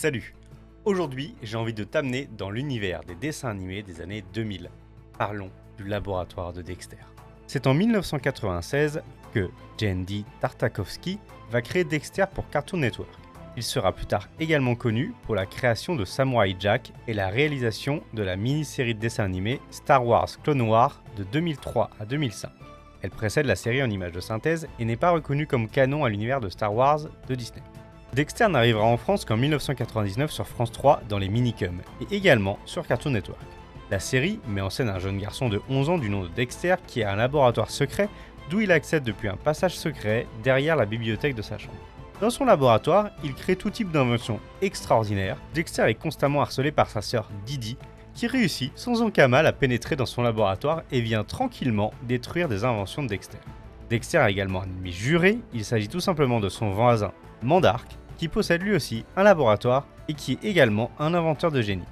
Salut! Aujourd'hui, j'ai envie de t'amener dans l'univers des dessins animés des années 2000. Parlons du laboratoire de Dexter. C'est en 1996 que J.D. Tartakovsky va créer Dexter pour Cartoon Network. Il sera plus tard également connu pour la création de Samurai Jack et la réalisation de la mini-série de dessins animés Star Wars Clone Wars de 2003 à 2005. Elle précède la série en images de synthèse et n'est pas reconnue comme canon à l'univers de Star Wars de Disney. Dexter n'arrivera en France qu'en 1999 sur France 3 dans les Minicums et également sur Cartoon Network. La série met en scène un jeune garçon de 11 ans du nom de Dexter qui a un laboratoire secret d'où il accède depuis un passage secret derrière la bibliothèque de sa chambre. Dans son laboratoire, il crée tout type d'inventions extraordinaires. Dexter est constamment harcelé par sa sœur Didi qui réussit sans aucun mal à pénétrer dans son laboratoire et vient tranquillement détruire des inventions de Dexter. Dexter a également un ennemi juré, il s'agit tout simplement de son voisin Mandark, qui possède lui aussi un laboratoire et qui est également un inventeur de génie.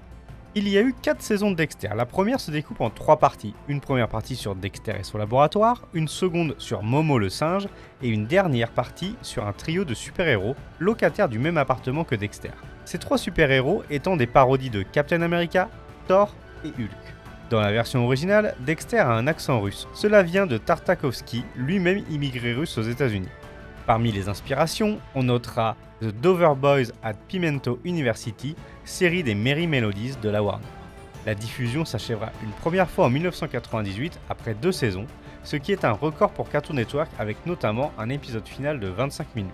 Il y a eu 4 saisons de Dexter, la première se découpe en 3 parties, une première partie sur Dexter et son laboratoire, une seconde sur Momo le singe et une dernière partie sur un trio de super-héros locataires du même appartement que Dexter. Ces 3 super-héros étant des parodies de Captain America, Thor et Hulk. Dans la version originale, Dexter a un accent russe, cela vient de Tartakovsky, lui-même immigré russe aux États-Unis. Parmi les inspirations, on notera The Dover Boys at Pimento University, série des Merry Melodies de la Warner. La diffusion s'achèvera une première fois en 1998 après 2 saisons, ce qui est un record pour Cartoon Network avec notamment un épisode final de 25 minutes.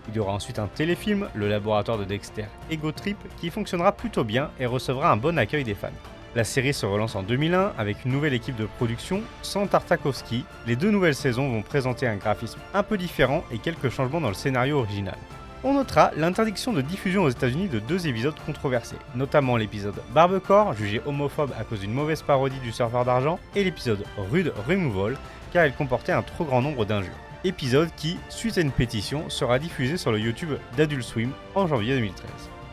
Il y aura ensuite un téléfilm, Le laboratoire de Dexter Ego Trip, qui fonctionnera plutôt bien et recevra un bon accueil des fans. La série se relance en 2001 avec une nouvelle équipe de production sans Tartakovsky. Les 2 nouvelles saisons vont présenter un graphisme un peu différent et quelques changements dans le scénario original. On notera l'interdiction de diffusion aux États-Unis de 2 épisodes controversés, notamment l'épisode Barbecore, jugé homophobe à cause d'une mauvaise parodie du surfeur d'argent, et l'épisode Rude Removal, car il comportait un trop grand nombre d'injures. Épisode qui, suite à une pétition, sera diffusé sur le YouTube d'Adult Swim en janvier 2013.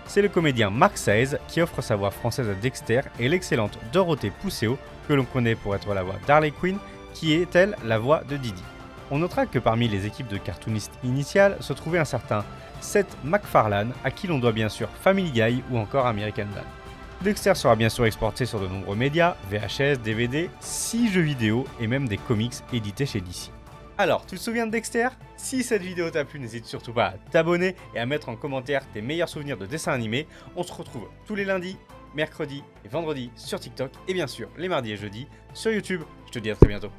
C'est le comédien Mark Saez qui offre sa voix française à Dexter et l'excellente Dorothée Pousseau, que l'on connaît pour être la voix d'Harley Quinn, qui est elle la voix de Didi. On notera que parmi les équipes de cartoonistes initiales se trouvait un certain Seth MacFarlane, à qui l'on doit bien sûr Family Guy ou encore American Dad. Dexter sera bien sûr exporté sur de nombreux médias, VHS, DVD, 6 jeux vidéo et même des comics édités chez DC. Alors, tu te souviens de Dexter? Si cette vidéo t'a plu, n'hésite surtout pas à t'abonner et à mettre en commentaire tes meilleurs souvenirs de dessins animés. On se retrouve tous les lundis, mercredis et vendredis sur TikTok et bien sûr les mardis et jeudis sur YouTube. Je te dis à très bientôt.